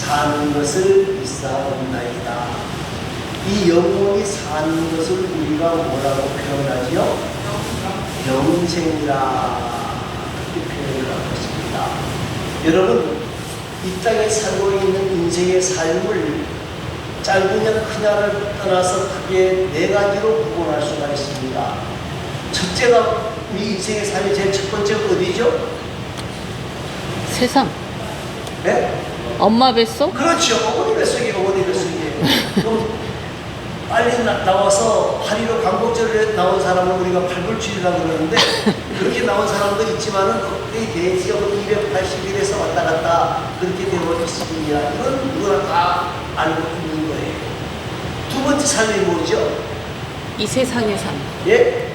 사는 것을 있사옵나이다. 이 영혼이 사는 것을 우리가 뭐라고 표현하지요? 영생이라 그렇게 표현을 하고 있습니다. 여러분, 이 땅에 살고 있는 인생의 삶을 짧으냐 크냐를 떠나서 크게 네 가지로 구분할 수가 있습니다. 첫째가 우리 인생의 삶의 제일 첫 번째가 어디죠? 세상. 네? 엄마 뱃속? 그렇죠. 어머니 뱃속에 그럼 빨리 나와서 파리로 광복절에 나온 사람은 우리가 팔불출이라고 그러는데 그렇게 나온 사람도 있지만은 거의 대지역은 280일에서 왔다 갔다 그렇게 되어 있습니다. 이건 누구나 다 알고 있는 거예요. 두 번째 삶이 뭐죠? 이 세상의 삶. 예?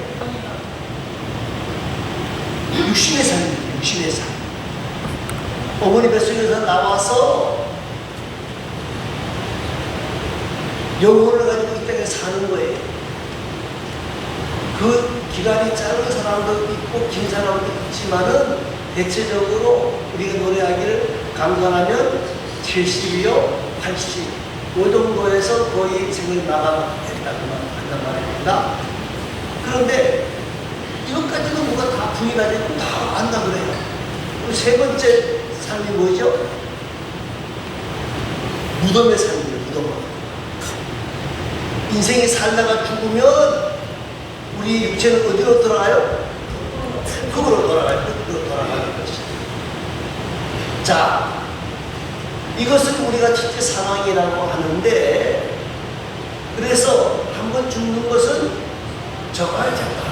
육신의 삶입니다. 육신의 삶. 어머니 뱃속에서 나와서 영혼을 가지고 이 땅에 사는 거예요. 그 기간이 짧은 사람도 있고 긴 사람도 있지만은 대체적으로 우리가 노래하기를 강건하면 70이요, 80. 이 정도에서 거의 생각이 나가고 했다고 한단 말입니다. 그런데 이것까지도 누가 다 부인하지 다 안다 그래요. 그리고 세 번째 삶이 뭐죠? 무덤의 삶이에요. 무덤. 인생이 살다가 죽으면 우리 육체는 어디로 돌아가요? 흙으로 돌아가요. 흙으로 돌아가는 것이죠. 자, 이것을 우리가 첫째 사망이라고 하는데, 그래서 한번 죽는 것은 적어야 된다.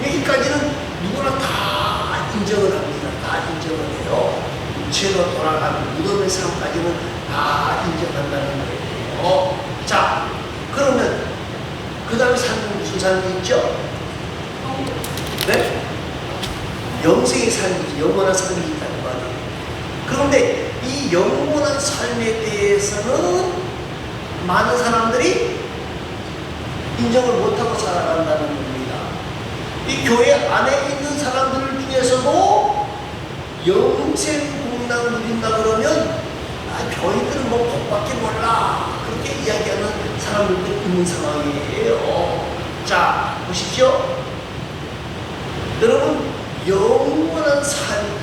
여기까지는 누구나 다 인정을 합니다. 다 인정을 해요. 육체로 돌아가는 무덤의 삶까지는 다 인정한다는 거예요. 자, 그러면 그 다음에 삶은 무슨 삶이 있죠? 네? 영생의 삶이지, 영원한 삶이 있다는 말이에요. 그런데 이 영원한 삶에 대해서는 많은 사람들이 인정을 못하고 살아간다는 겁니다. 이 교회 안에 있는 사람들 중에서도 영생 공락 누린다 그러면 교인들은 뭐 법밖에 몰라 그렇게 이야기하는 사람들도 있는 상황이에요. 자, 보십시오. 여러분, 영원한 삶,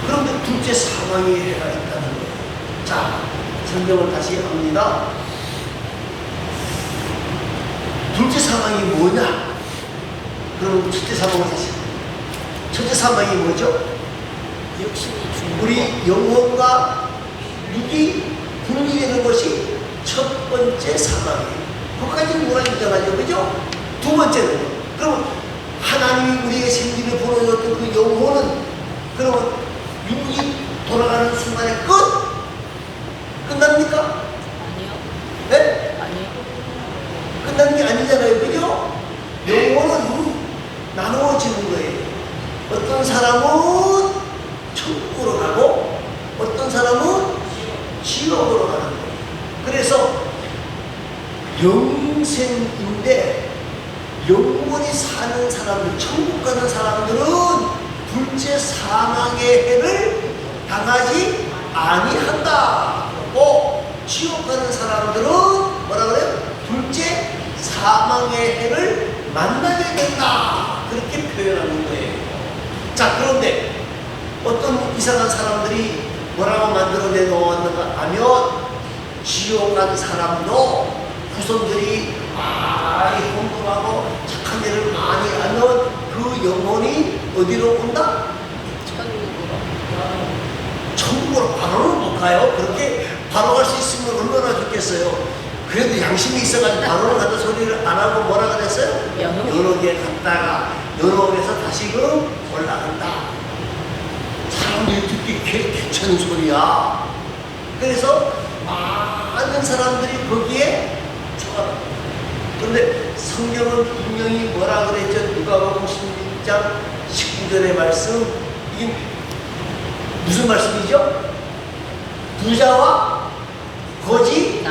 그런데 둘째 사망의 해가 있다는 거예요. 자, 설명을 다시 합니다. 둘째 사망이 뭐냐? 그럼 첫째 사망을 다시. 첫째 사망이 뭐죠? 우리 영혼과 육이 분리되는 것이 첫 번째 사망이에요. 그것까지는 누가 인정하죠, 그죠? 두 번째는, 그럼 하나님이 우리에게 생기를 보내줬던 그 영혼은, 그러면 육이 돌아가는 순간에 끝납니까? 아니요. 네? 아니요. 끝나는 게 아니잖아요, 그죠? 영혼은 나누어지는 거예요. 어떤 사람은 천국으로 가고 어떤 사람은 지옥으로 가는 거예요. 그래서 영생인데 영원히 사는 사람들, 천국 가는 사람들은 둘째 사망의 해를 당하지 아니한다. 그리고 지옥 가는 사람들은 뭐라 그래요? 둘째 사망의 해를 만나게 된다. 그렇게 표현하는 거예요. 자, 그런데 어떤 이상한 사람들이 뭐라고 만들어내 놓았는가 하면 지옥 간 사람도 후손들이 공부하고 착한 일을 많이 하면 그 영혼이 어디로 온다? 천국으로 바로는 못 가요. 그렇게 바로 갈 수 있으면 얼마나 좋겠어요. 그래도 양심이 있어가지고 바로는 간다 소리를 안 하고 뭐라 그랬어요? 여러 개 갔다가 여러 개에서 다시금 올라간다. 사람들이 듣기 괜찮은 소리야. 그래서 많은 사람들이 거기에 좋아. 그런데 성경은 분명히 뭐라 그랬죠? 누가복음 16장 19절의 말씀, 이게 무슨 말씀이죠? 부자와 거지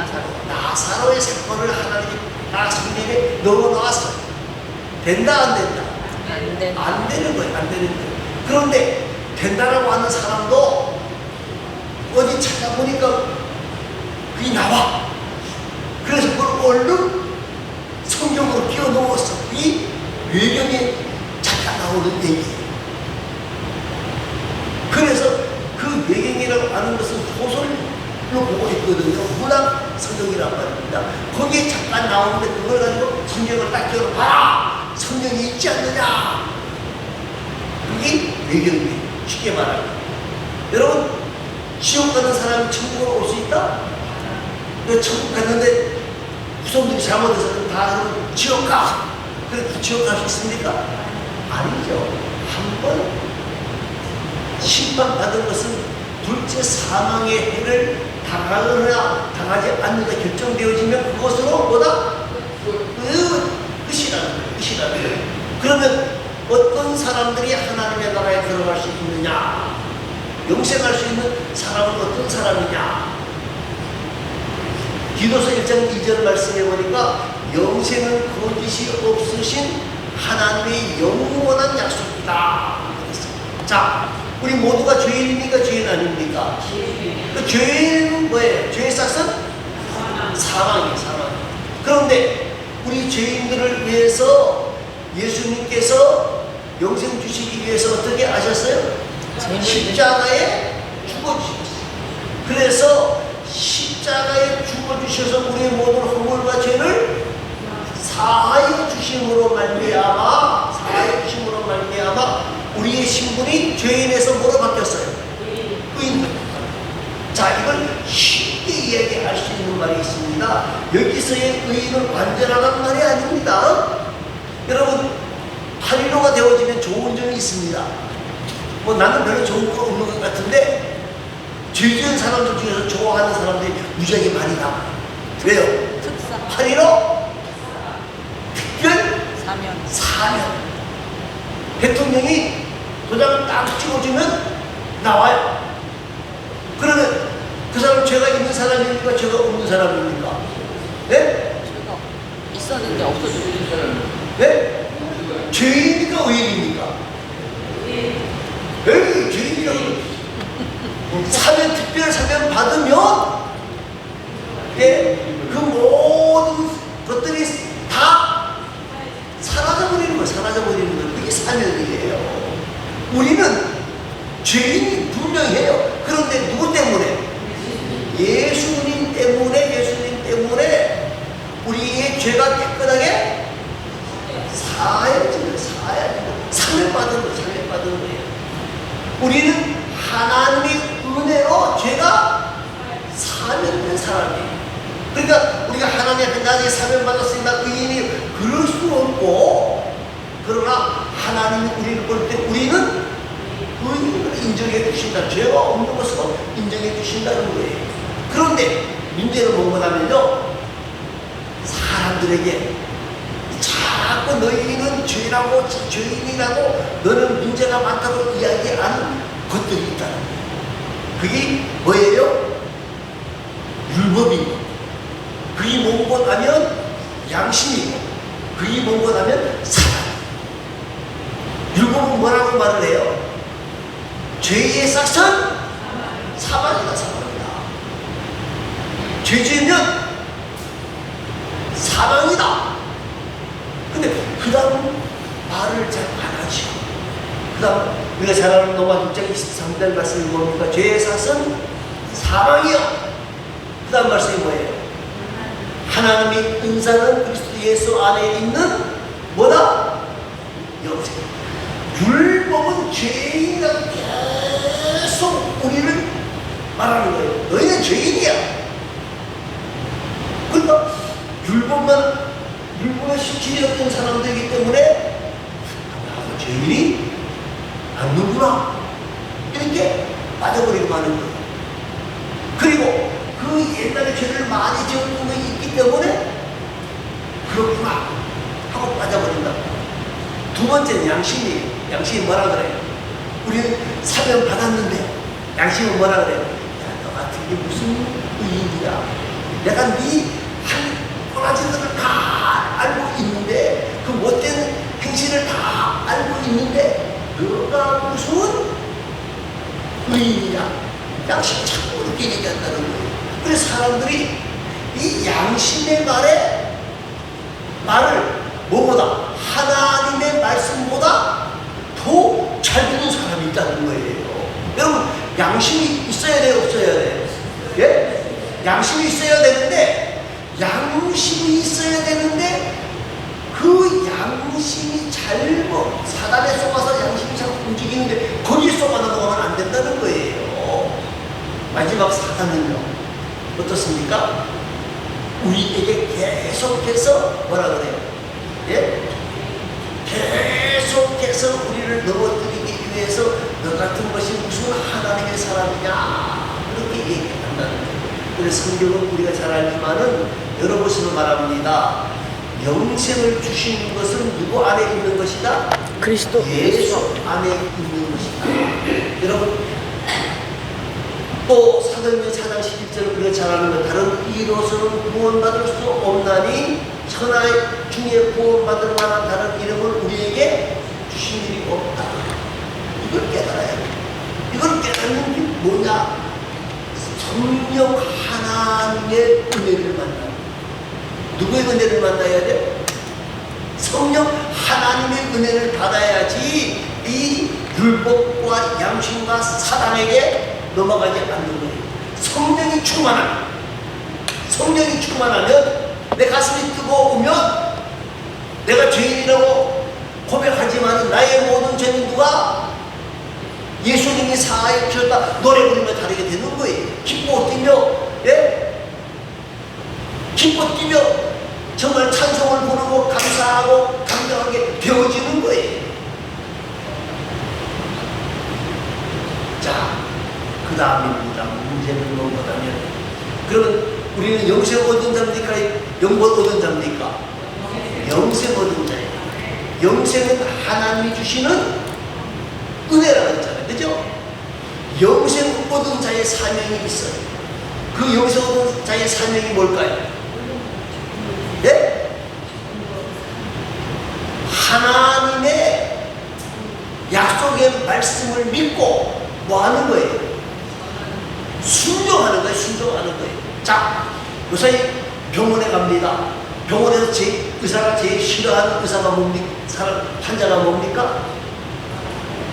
나사로의 사건을 하나님이 다 성경에 넣어놨어요. 된다 안 된다? 안 되는 거예요. 안 되는 거예요. 그런데 된다라고 하는 사람도 찾아보니까 그게 나와. 그래서 그걸 얼른 성경으로 끼워 넣었어. 이 외경에 잠깐 나오는 얘기예요. 그래서 그 외경이라고 하는 것은 소설로 보고 있거든요. 문학 성경이라고 말입니다. 거기에 잠깐 나오는데 그걸 가지고 성경을 딱 열어봐라. 성경이 있지 않느냐. 그게 외경이에요. 쉽게 말하면. 여러분, 지옥 가는 사람이 천국으로 올 수 있다? 천국 갔는데 후손들이 잘못해서 다 지옥 가. 그래 지옥 갈 수 있습니까? 아니죠. 한번 심판받은 것은 둘째 사망의 해를 당하거나 당하지 않는다 결정되어지면 그것으로 뭐다? 끝이라는 거예요. 끝이라는 거예요. 그러면 어떤 사람들이 하나님의 나라에 들어갈 수 있느냐? 영생할 수 있는 사람은 어떤 사람이냐? 디도서 1장 2절 말씀해 보니까 영생은 거짓이 없으신 하나님의 영원한 약속이다. 그랬어요. 자, 우리 모두가 죄인입니까? 죄인 아닙니까? 그 죄인은 뭐예요? 죄의 싹은 사망이에요. 사망. 그런데 우리 죄인들을 위해서 예수님께서 영생 주시기 위해서 어떻게 하셨어요? 십자가에 죽어주셨어요. 그래서 십자가에 죽어주셔서 우리의 모든 허물과 죄를 사하여 주심으로 말미암아 우리의 신분이 죄인에서 뭐로 바뀌었어요? 의인. 자, 이걸 쉽게 이야기할 수 있는 말이 있습니다. 여기서의 의인은 완전하다는 말이 아닙니다. 여러분, 8.15가 되어지면 좋은 점이 있습니다. 뭐 나는 별로 좋은 거 없는 것 같은데 죄 지은 사람들 중에서 좋아하는 사람들이 무지하게 많이 나와요. 왜요? 8.15 특별 사면. 대통령이 도장 딱 찍어주면 나와요. 그러면 그 사람 죄가 있는 사람입니까? 죄가 없는 사람입니까? 네? 죄가 있었는데 없어졌어요. 네? 죄인입니까? 의인입니까? 에이, 죄인이라고. 사면, 특별 사면 받으면, 예, 그 모든 것들이 다 사라져버리는 거예요. 사라져버리는 거예요. 그게 사면이에요. 우리는 죄인이 분명해요. 그런데 누구 때문에? 예수님 때문에 우리의 죄가 깨끗하게 사해지는 사면받은 거예요. 우리는 하나님의 은혜로 죄가 사면된 사람이에요. 그러니까 우리가 하나님 앞에 나중에 사면받았으니까 의인이 그럴 수 없고, 그러나 하나님이 우리를 볼 때 우리는 의인을 인정해 주신다. 죄가 없는 것을 인정해 주신다는 거예요. 그런데 문제는 뭐냐면요, 사람들에게 자꾸 너희는 죄라고, 죄인이라고, 너는 문제가 많다고 이야기하는 것들이 있다는 거예요. 그게 뭐예요? 율법이고, 그게 뭔고 하면 양심이고, 그게 뭔고 하면 사랑. 율법은 뭐라고 말을 해요? 죄의 싹은 사망이다. 죄 지으면 사망이다. 근데 그 다음 말을 잘 안 하죠. 그 다음 우리가 잘 아는 로마 6장 23절 말씀이 뭡니까? 죄의 삭은 사망이요. 그 다음 말씀이 뭐예요? 하나님의 은사는 그리스도 예수 안에 있는 뭐다? 영생. 율법은 죄인이라고 계속 우리를 말하는 거예요. 너희는 죄인이야. 그러니까 율법에 시키려던 사람들이기 때문에 죄인이 않는구나 이렇게 빠져버리고 마는 거예요. 그리고 그 옛날에 죄를 많이 지은 분이 있기 때문에 그렇구나 하고 빠져버린다. 두 번째는 양심이에요. 양심이 뭐라 그래요? 우리는 사면 받았는데 양심은 뭐라 그래요? 야, 너 같은 게 무슨 의인이야. 내가 네 한 꼬라지들을 다 알고 있는데, 그 못된 행실을 다 알고 있는데 너가 무슨 의인이냐? 양심이 자꾸 그렇게 얘기한다는 거예요. 그래서 사람들이 이 양심의 말을 뭐보다 하나님의 말씀보다 더 잘 듣는 사람이 있다는 거예요. 여러분, 양심이 있어야 돼요, 없어야 돼요? 예? 양심이 있어야 되는데 그 양심이 잘못 사단에 속아서 양심이 자꾸 움직이는데 거기에 속아 넘어가면 안 된다는 거예요. 마지막 사단은요, 어떻습니까? 우리에게 계속해서 뭐라 그래요? 예? 계속해서 우리를 넘어뜨리기 위해서 너 같은 것이 무슨 하나님의 사람이냐 그렇게 얘기한다는 거예요. 그래서 성경은 우리가 잘 알지만은 여러 곳으로 말합니다. 영생을 주시는 것은 누구 안에 있는 것이다? 그리스도 예수 안에 있는 것이다. 여러분, 또 사도행전 4장 11절을 우리가 잘 아는 것, 다른 이로서는 구원받을 수 없나니 천하 중에 구원받을 만한 다른 이름을 우리에게 주신 일이 없다. 이걸 깨달아야 돼. 이걸 깨닫는 게 뭐냐? 성령 하나님의 은혜를 만나. 누구의 은혜를 만나야 돼? 성령 하나님의 은혜를 받아야지 이 율법과 양심과 사단에게 넘어가지 않는 거예요. 성령이 충만하면 내 가슴이 뜨거우면 내가 죄인이라고 고백하지만 나의 모든 죄는 누가? 예수님이 사하여 주셨다 노래 부르며 다르게 되는 거예요. 기뻐 뛰며, 예? 기뻐 뛰며 정말 찬송을 부르고 감사하고 감격하게 되어지는 거예요. 자, 그 다음입니다. 문제는 뭐냐면, 그러면 우리는 영생 얻은 자입니까? 영권 얻은 자입니까? 영생 얻은 자예요. 영생은 하나님이 주시는 은혜라고 했잖아요. 그죠? 영생 얻은 자의 사명이 있어요. 그 영생 얻은 자의 사명이 뭘까요? 네? 하나님의 약속의 말씀을 믿고 뭐 하는 거예요? 순종하는 거예요. 순종하는 거예요. 자, 요새 병원에 갑니다. 병원에서 의사가 제일 싫어하는 의사가 뭡니까? 환자가 뭡니까?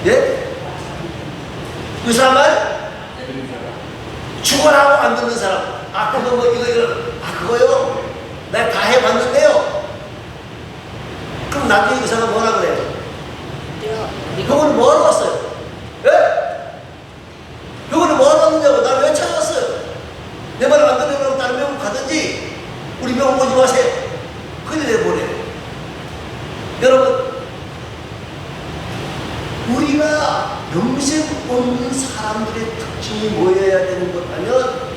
예? 의사 말? 죽어라고 안 듣는 사람. 아, 그거 뭐, 이거. 아, 그거요? 내가 다 해봤는데요. 그럼 나중에 의사가 뭐라 그래요? 병원을 뭐하러 왔어요? 예? 병원을 뭐하러 왔느냐고. 날 왜 찾아왔어요? 내 말 안 들으면 다른 병원 가든지 우리 병원 오지 마세요. 큰일 내버려요. 여러분, 우리가 영생 얻는 사람들의 특징이 뭐여야 되는 것 하면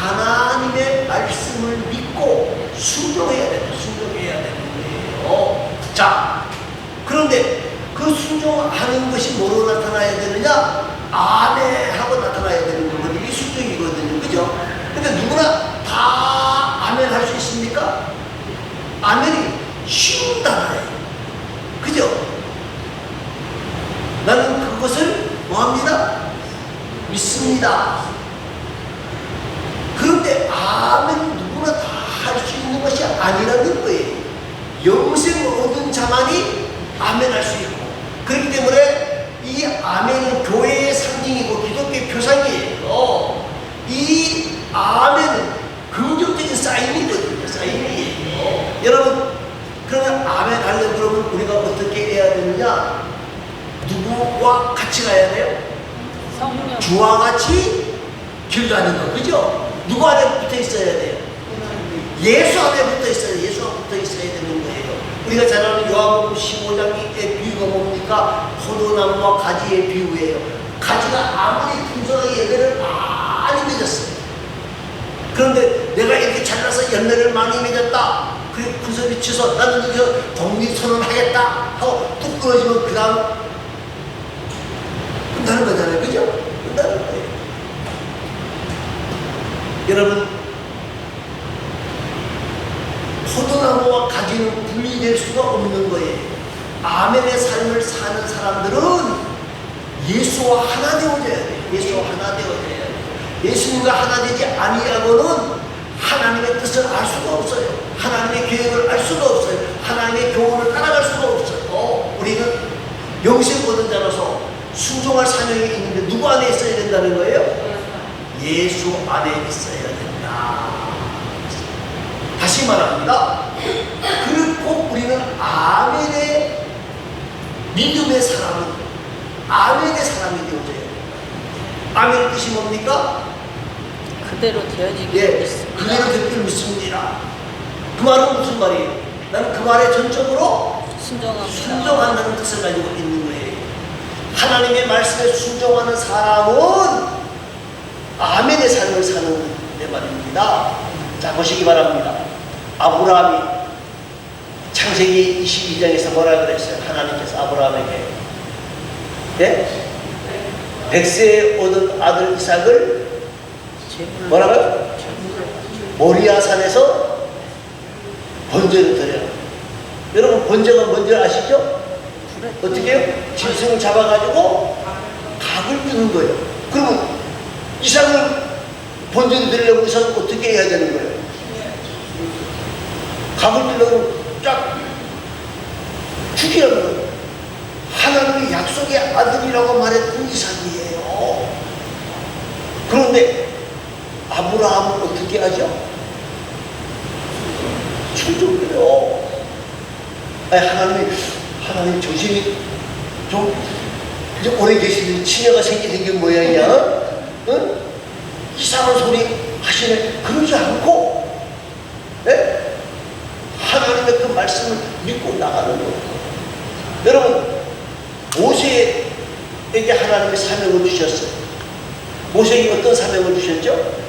하나님의 말씀을 믿고 순종해야 되는 거예요. 자, 그런데 그 순종하는 것이 뭐로 나타나야 되느냐? 아멘 하고 나타나야 되는 거거든요. 이게 순종이거든요. 그죠? 근데 누구나 다 아멘 할 수 있습니까? 아멘이 쉬운 단어예요. 그죠? 나는 그것을 뭐합니다? 믿습니다. 그런데 아멘 누구나 다 할 수 있는 것이 아니라는 거예요. 영생을 얻은 자만이 아멘 할 수 있고, 그렇기 때문에 이 아멘은 교회의 상징이고 기독교의 표상이에요. 이 아멘은 긍정적인 사인이거든요. 사인이에요. 여러분, 그러면 아멘 하려면 그러면 우리가 어떻게 해야 되느냐? 누구와 같이 가야 돼요? 성령. 주와 같이 길 가는 거, 그죠? 누구 안에 붙어 있어야 돼요? 예수 안에 붙어 있어야 돼요. 예수 안에 붙어 있어야 되는 거예요. 우리가 잘 아는 요한복음 15장의 비유가 뭡니까? 포도나무와 가지의 비유예요. 가지가 아무리 풍성하게 열매를 많이 맺었어요. 그런데 내가 이렇게 잘나서 열매를 많이 맺었다. 그리고 그 소리 치서 나는 이거 독립선언하겠다 하고 뚝 끊어지면 그 다음 끝나는 거잖아요. 그죠? 끝나는 거예요. 여러분, 포도나무와 가지는 분리될 수가 없는 거예요. 아멘의 삶을 사는 사람들은 예수와 하나 되어져야 돼요. 예수와 하나 되어져야 돼요. 예수님과 하나 되지 아니하고는 하나님의 뜻을 알 수가 없어요. 하나님의 계획을 알 수가 없어요. 하나님의 교훈을 따라갈 수가 없어요. 우리는 영생 얻은 자로서 순종할 사명이 있는데 누구 안에 있어야 된다는 거예요? 예수 안에 있어야 된다. 다시 말합니다. 그리고 우리는 아멘의 믿음의 사람은 아멘의 사람이 되어져야 돼요. 아멘의 뜻이 뭡니까? 그대로 되어지기 예, 믿습니다. 그대로 되길 믿습니다. 그 말은 무슨 말이에요? 나는 그 말에 전적으로 순종합니다. 순종한다는 뜻을 가지고 있는 거예요. 하나님의 말씀에 순종하는 사람은 아멘의 삶을 사는 내 말입니다. 자, 보시기 바랍니다. 아브라함이 창세기 22장에서 뭐라 그랬어요? 하나님께서 아브라함에게 예? 100세에 얻은 아들 이삭을 뭐라고요? 모리아산에서 번제를 드려라. 여러분 번제가 뭔지 아시죠? 어떻게 해요? 짐승을 잡아가지고 각을 뜨는 거예요. 그러면 이삭을 번제를 드리려면 이삭은 어떻게 해야 되는 거예요? 각을 뜨려면 쫙 죽이라는 거예요. 하나님의 약속의 아들이라고 말했던 이삭이에요. 그런데 아브라함은 어떻게 하죠? 순종해요. 하나님 정신이 좀 이제 오래 계시는 치매가 생기는 게 모양이야. 응? 이상한 소리 하시네. 그러지 않고, 네? 하나님의 그 말씀을 믿고 나가는 거예요. 여러분, 모세에게 하나님의 사명을 주셨어요. 모세에게 어떤 사명을 주셨죠?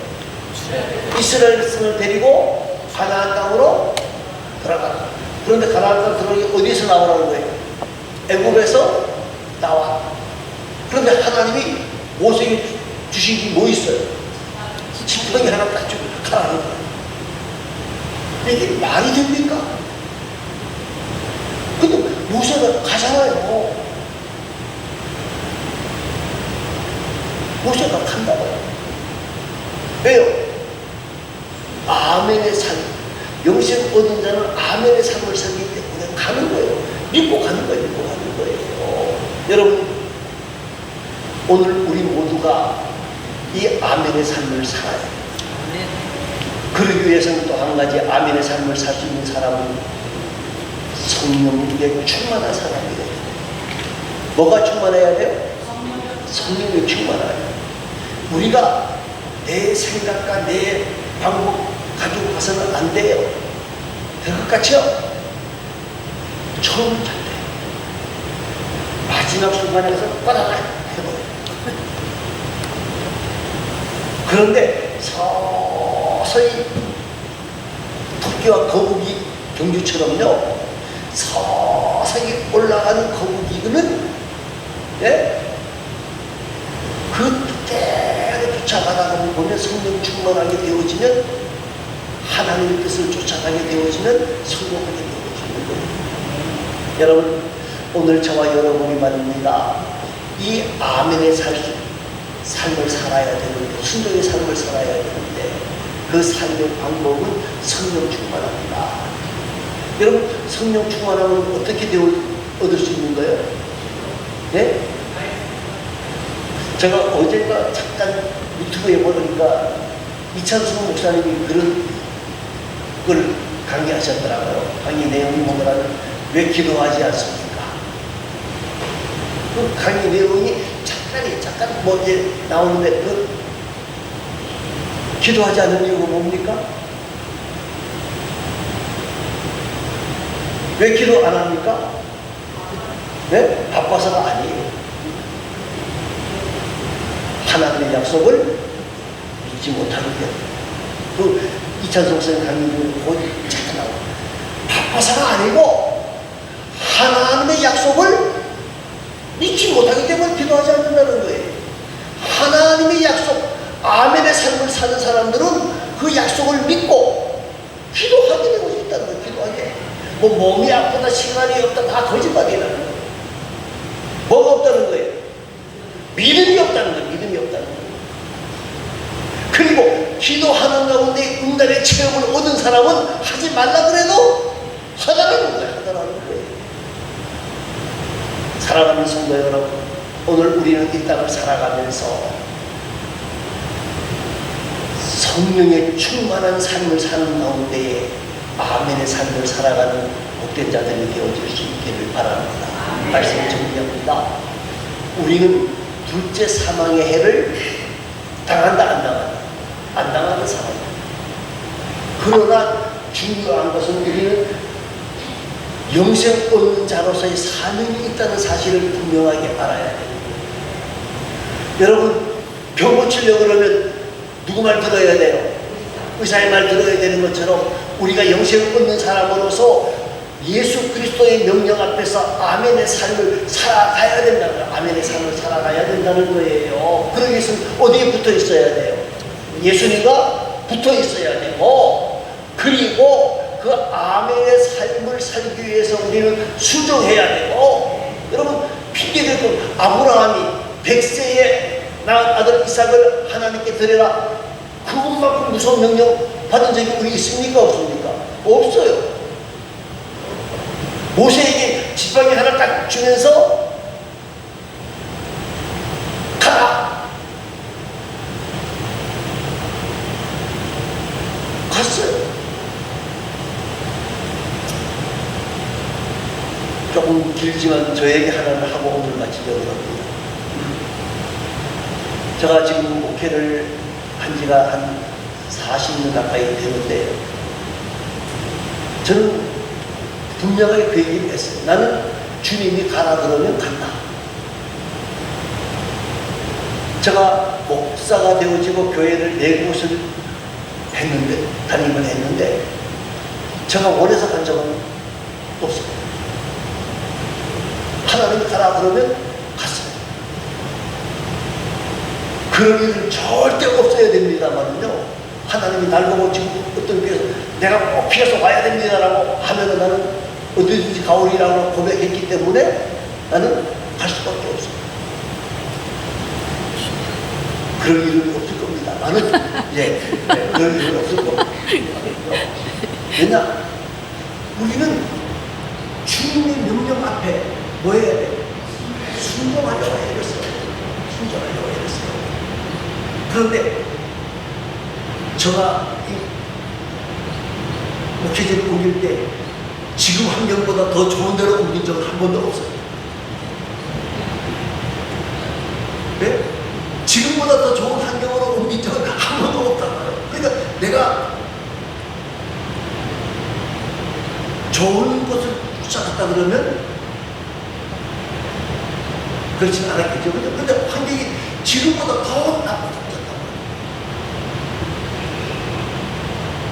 이스라엘 백성을 데리고 가나안 땅으로 들어가라. 그런데 가나안 땅 들어가기 어디서 나오라는 거예요? 애굽에서 나와. 그런데 하나님이 모세에게 주신 게 뭐 있어요? 지팡이 하나 딱 주고 가라는 거예요. 이게 말이 됩니까? 근데 모세가 가잖아요. 모세가 간다고요. 왜요? 아멘의 삶, 영생 얻은 자는 아멘의 삶을 살기 때문에 가는 거예요. 믿고 가는 거예요. 믿고 가는 거예요. 여러분, 오늘 우리 모두가 이 아멘의 삶을 살아야 돼요. 그러기 위해서는 또 한 가지 아멘의 삶을 살 수 있는 사람은 성령에 충만한 사람이 돼요. 뭐가 충만해야 돼요? 성령에 충만해야 돼요. 우리가 내 생각과 내 방법 가지고 가서는 안 돼요. 될 것 같죠? 처음은 잘 돼요. 마지막 순간에서 빠다닥 해버려요. 그런데 서서히 토끼와 거북이 경주처럼요, 서서히 올라가는 거북이는 그때를 쫓아가다 보면 성령 충만하게 되어지면 하나님의 뜻을 쫓아가게 되어지면 성공하게 되어지는 거예요. 여러분, 오늘 저와 여러분이 말입니다. 이 아멘의 삶을 살아야 되는데, 순종의 삶을 살아야 되는데, 그 삶의 방법은 성령 충만합니다. 여러분, 성령 충만하면 어떻게 얻을 수 있는 거예요? 네? 제가 어젠가 잠깐 유튜브에 보니까 이찬수 목사님이 그런 걸 강의하셨더라고요. 강의 내용이 뭐냐면 왜 기도하지 않습니까? 그 강의 내용이 잠깐 뭐 이제 나오는데 그 기도하지 않는 이유가 뭡니까? 왜 기도 안 합니까? 네? 바빠서가 아니에요. 하나님의 약속을 믿지 못하기 때문에. 그 이찬성 선생님 강의 곧 잠깐 나와요. 바빠서가 아니고 하나님의 약속을 믿지 못하기 때문에 기도하지 않는다는 거예요. 하나님의 약속, 아멘의 삶을 사는 사람들은 그 약속을 믿고 기도하게 되고 있다는 거예요. 기도하게. 뭐 몸이 아프다, 시간이 없다, 다 거짓말이라는 거예요. 뭐가 없다는 거예요? 믿음이 없다는 거예요. 믿음이 없다는 거예요. 그리고 기도하는 가운데 응답의 체험을 얻은 사람은 하지 말라 그래도 하더라는 거예요. 하더라는 거예요. 사랑하는 성도 여러분, 오늘 우리는 이 땅을 살아가면서 성령의 충만한 삶을 사는 가운데에 아멘의 삶을 살아가는 복된 자들이 되어질 수 있기를 바랍니다. 말씀을 정리합니다. 우리는 둘째 사망의 해를 당한다 안 당한다? 안 당하는 사람입니다. 그러나 중요한 것은 우리는 영생 얻는 자로서의 사명이 있다는 사실을 분명하게 알아야 됩니다. 여러분, 병 고치려고 그러면 누구 말 들어야 돼요? 의사의 말 들어야 되는 것처럼 우리가 영생을 얻는 사람으로서 예수 그리스도의 명령 앞에서 아멘의 삶을 살아가야 된다는 거예요. 아멘의 삶을 살아가야 된다는 거예요. 그러기 위해서는 어디에 붙어 있어야 돼요? 예수님과 붙어 있어야 되고, 그리고 그 아멘의 삶을 살기 위해서 우리는 순종해야 되고, 여러분 핑계될 것, 아브라함이 100세에 낳은 아들 이삭을 하나님께 드려라, 그것만큼 무서운 명령 받은 적이 우리 있습니까? 없습니까? 없어요. 모세에게 지팡이 하나 딱 주면서 가라, 갔어요. 조금 길지만 저에게 하나를 하고 오늘 마치려고 합니다. 제가 지금 목회를 한 지가 한 40년 가까이 되는데요, 저는 분명하게 그 얘기를 했어요. 나는 주님이 가라 그러면 간다. 제가 목사가 되어지고 교회를 4곳을 했는데, 담임을 했는데, 제가 원해서 간 적은 없어요. 하나님이 가라 그러면 갔어요. 그런 일은 절대 없어야 됩니다만요, 하나님이 날 보고 지금 어떤 교회에서 내가 꼭 피해서 와야 됩니다라고 하면은 나는 어디든지 가오리라고 고백했기 때문에 나는 갈 수밖에 없어요. 그런 일은 없을 겁니다. 나는 그런 일은 없을 겁니다. 왜냐? 우리는 주님의 명령 앞에 뭐 해야 돼? 순종하려고 해야겠어요. 순종하려고 해야겠어요. 그런데 제가 목회제를 옮길 때 지금 환경보다 더 좋은 데로 옮긴 적은 한 번도 없어요. 네? 지금보다 더 좋은 환경으로 옮긴 적은 한 번도 없다고요. 그러니까 내가 좋은 곳을 쫓아갔다 그러면 그렇진 않았겠죠. 근데 환경이 지금보다 더 나빠졌다고요.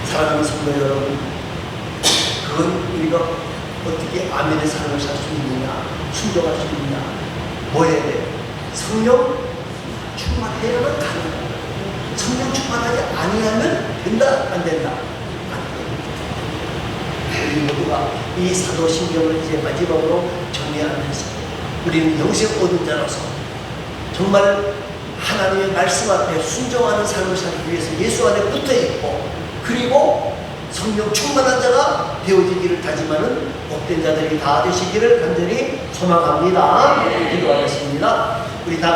사랑하는 성도 여러분, 그건 우리가 어떻게 아멘의 삶을 살 수 있느냐, 순종할 수 있느냐, 뭐 해야 돼? 성령 충만해야만 가능합니다. 성령 충만하지 아니하면 된다, 안 된다? 안 됩니다. 우리 모두가 이 사도신경을 이제 마지막으로 정리하면서 우리는 영생 얻은 자로서 정말 하나님의 말씀 앞에 순종하는 삶을 살기 위해서 예수 안에 붙어 있고, 그리고 성령 충만한 자가 되어지기를 다짐하는 복된 자들이 다 되시기를 간절히 소망합니다. 기도하겠습니다. 우리 다